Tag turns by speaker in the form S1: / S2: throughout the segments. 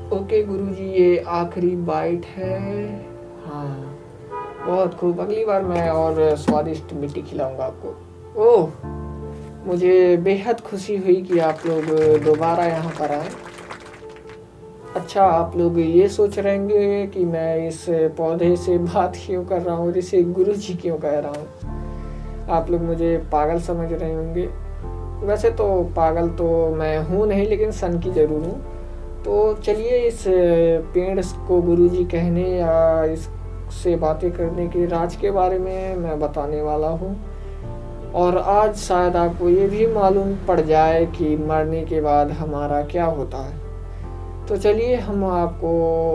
S1: Okay गुरुजी, ये आखिरी bite है। हाँ, बहुत खूब। अगली बार मैं और स्वादिष्ट मिट्टी खिलाऊंगा आपको। ओह, मुझे बेहद खुशी हुई कि आप लोग दोबारा यहाँ पर आए। अच्छा, आप लोग ये सोच रहे होंगे कि मैं इस पौधे से बात क्यों कर रहा हूँ और इसे गुरुजी क्यों कह रहा हूँ। आप लोग मुझे पागल समझ रहे होंगे। वैसे तो पागल तो मैं हूँ नहीं, लेकिन सन की ज़रूर हूँ। तो चलिए, इस पेड़ को गुरुजी कहने या इससे बातें करने के राज के बारे में मैं बताने वाला हूँ। और आज शायद आपको ये भी मालूम पड़ जाए कि मरने के बाद हमारा क्या होता है। तो चलिए, हम आपको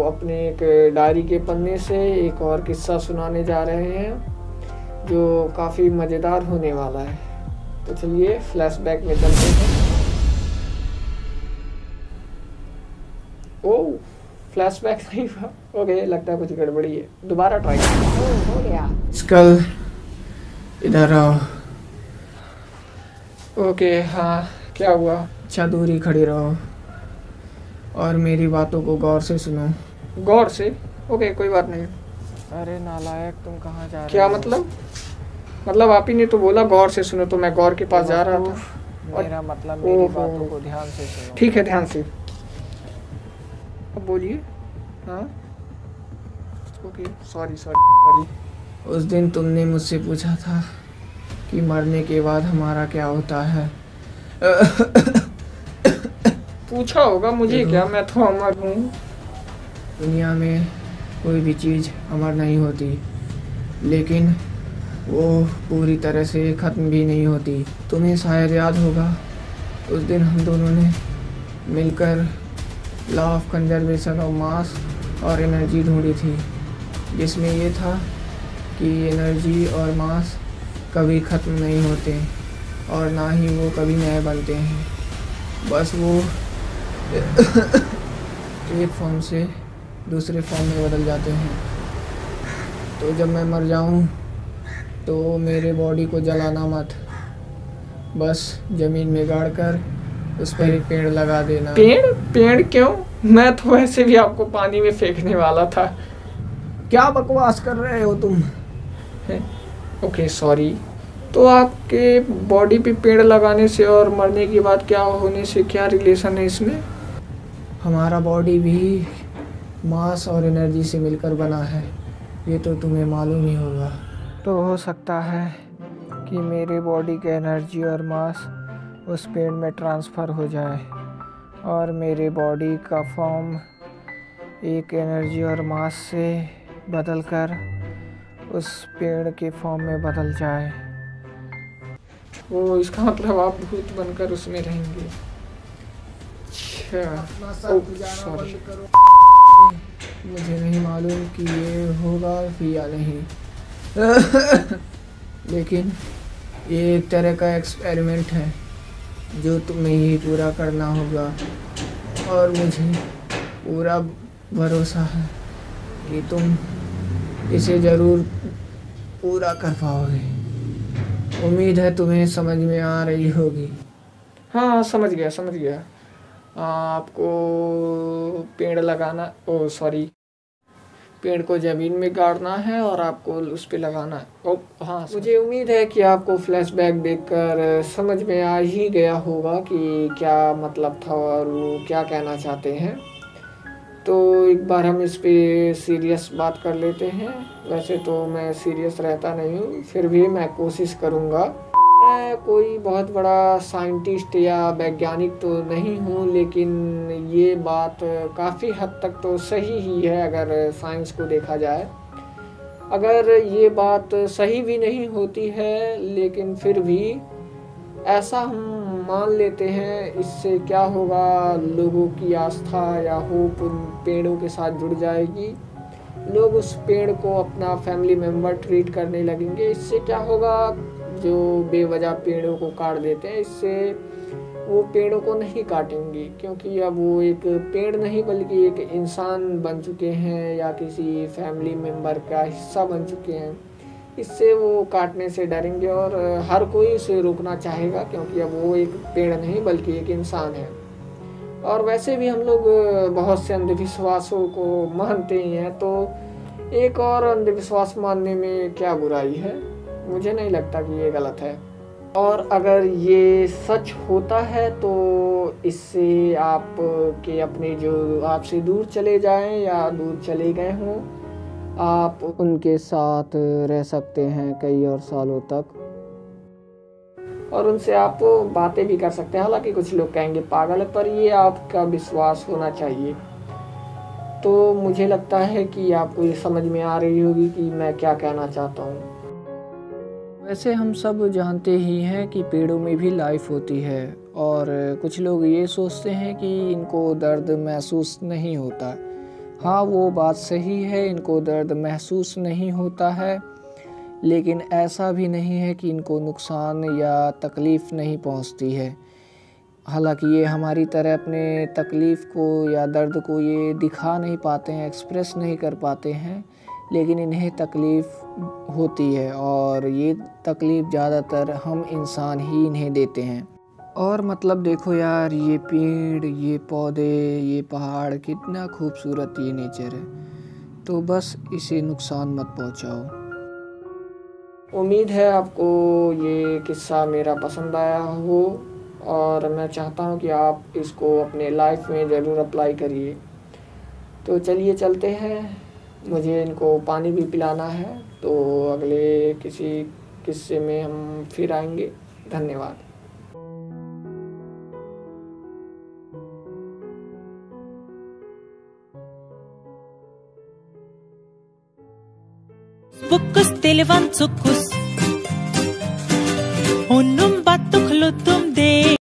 S1: अपने एक डायरी के पन्ने से एक और किस्सा सुनाने जा रहे हैं जो काफ़ी मज़ेदार होने वाला है। तो चलिए फ्लैशबैक में चलते हैं। ओह, फ्लैशबैक नहीं हुआ। ओके, लगता है कुछ गड़बड़ी है। दोबारा ट्राई हो गया। स्कल इधर आओ। ओके, हाँ, क्या हुआ? अच्छा, दूरी खड़ी रहो और मेरी बातों को गौर से सुनो। गौर से? ओके, कोई बात नहीं।
S2: अरे नालायक, तुम कहाँ जा रहे
S1: क्या
S2: हो?
S1: मतलब आप ही ने तो बोला गौर से सुनो, तो मैं गौर के पास जा रहा था।
S2: मेरा मतलब मेरी बातों को ध्यान से सुनो।
S1: ठीक है, ध्यान से। अब बोलिए। हाँ, ओके, सॉरी। उस दिन तुमने मुझसे पूछा था कि मरने के बाद हमारा क्या होता है। पूछा होगा, मुझे क्या, मैं तो अमर हूँ। दुनिया में कोई भी चीज़ अमर नहीं होती, लेकिन वो पूरी तरह से ख़त्म भी नहीं होती। तुम्हें शायद याद होगा, उस दिन हम दोनों ने मिलकर law of conservation of mass और एनर्जी ढूंढी थी, जिसमें ये था कि एनर्जी और मास कभी ख़त्म नहीं होते और ना ही वो कभी नए बनते हैं। बस वो एक फॉर्म से दूसरे फॉर्म में बदल जाते हैं। तो जब मैं मर जाऊं तो मेरे बॉडी को जलाना मत, बस ज़मीन में गाड़ कर उस पर एक पेड़ लगा देना। पेड़ क्यों? मैं तो वैसे भी आपको पानी में फेंकने वाला था। क्या बकवास कर रहे हो तुम? Okay, sorry. तो आपके बॉडी पे पेड़ लगाने से और मरने के बाद क्या होने से क्या रिलेशन है इसमें? हमारा बॉडी भी मास और एनर्जी से मिलकर बना है, ये तो तुम्हें मालूम ही होगा।
S2: तो हो सकता है कि मेरे बॉडी का एनर्जी और मास उस पेड़ में ट्रांसफ़र हो जाए और मेरे बॉडी का फॉर्म एक एनर्जी और मास से बदलकर उस पेड़ के फॉर्म में बदल जाए।
S1: वो इसका मतलब आप भूत बनकर उसमें रहेंगे। अच्छा, सॉरी। मुझे नहीं मालूम कि ये होगा भी या नहीं। लेकिन ये एक तरह का एक्सपेरिमेंट है जो तुम्हें ही पूरा करना होगा, और मुझे पूरा भरोसा है कि तुम इसे ज़रूर पूरा कर पाओगे। उम्मीद है तुम्हें समझ में आ रही होगी। हाँ, समझ गया। आपको पेड़ लगाना, ओ सॉरी, पेड़ को ज़मीन में गाड़ना है और आपको उस पे लगाना है। ओ हाँ, मुझे उम्मीद है कि आपको फ्लैशबैक देखकर समझ में आ ही गया होगा कि क्या मतलब था और वो क्या कहना चाहते हैं। तो एक बार हम इस पे सीरियस बात कर लेते हैं। वैसे तो मैं सीरियस रहता नहीं हूँ, फिर भी मैं कोशिश करूँगा। मैं कोई बहुत बड़ा साइंटिस्ट या वैज्ञानिक तो नहीं हूँ, लेकिन ये बात काफ़ी हद तक तो सही ही है अगर साइंस को देखा जाए। अगर ये बात सही भी नहीं होती है, लेकिन फिर भी ऐसा हम मान लेते हैं। इससे क्या होगा, लोगों की आस्था या होप उन पेड़ों के साथ जुड़ जाएगी। लोग उस पेड़ को अपना फैमिली मेम्बर ट्रीट करने लगेंगे। इससे क्या होगा, जो बेवजह पेड़ों को काट देते हैं, इससे वो पेड़ों को नहीं काटेंगे, क्योंकि अब वो एक पेड़ नहीं बल्कि एक इंसान बन चुके हैं या किसी फैमिली मेम्बर का हिस्सा बन चुके हैं। इससे वो काटने से डरेंगे और हर कोई इसे रोकना चाहेगा, क्योंकि अब वो एक पेड़ नहीं बल्कि एक इंसान है। और वैसे भी हम लोग बहुत से अंधविश्वासों को मानते ही हैं, तो एक और अंधविश्वास मानने में क्या बुराई है। मुझे नहीं लगता कि ये गलत है। और अगर ये सच होता है तो इससे आप के अपने जो आपसे दूर चले जाएं या दूर चले गए हों, आप उनके साथ रह सकते हैं कई और सालों तक, और उनसे आप बातें भी कर सकते हैं। हालांकि कुछ लोग कहेंगे पागल है, पर ये आपका विश्वास होना चाहिए। तो मुझे लगता है कि आपको ये समझ में आ रही होगी कि मैं क्या कहना चाहता हूँ। वैसे हम सब जानते ही हैं कि पेड़ों में भी लाइफ होती है, और कुछ लोग ये सोचते हैं कि इनको दर्द महसूस नहीं होता। हाँ, वो बात सही है, इनको दर्द महसूस नहीं होता है, लेकिन ऐसा भी नहीं है कि इनको नुकसान या तकलीफ़ नहीं पहुंचती है। हालांकि ये हमारी तरह अपने तकलीफ़ को या दर्द को ये दिखा नहीं पाते हैं, एक्सप्रेस नहीं कर पाते हैं, लेकिन इन्हें तकलीफ़ होती है, और ये तकलीफ़ ज़्यादातर हम इंसान ही इन्हें देते हैं। और मतलब देखो यार, ये पेड़, ये पौधे, ये पहाड़, कितना खूबसूरत ये नेचर है, तो बस इसे नुकसान मत पहुंचाओ। उम्मीद है आपको ये किस्सा मेरा पसंद आया हो, और मैं चाहता हूँ कि आप इसको अपने लाइफ में ज़रूर अप्लाई करिए। तो चलिए चलते हैं, मुझे इनको पानी भी पिलाना है। तो अगले किसी किस्से में हम फिर आएंगे। धन्यवाद।
S3: Bukus televan sukus. Unum batuk lutum de.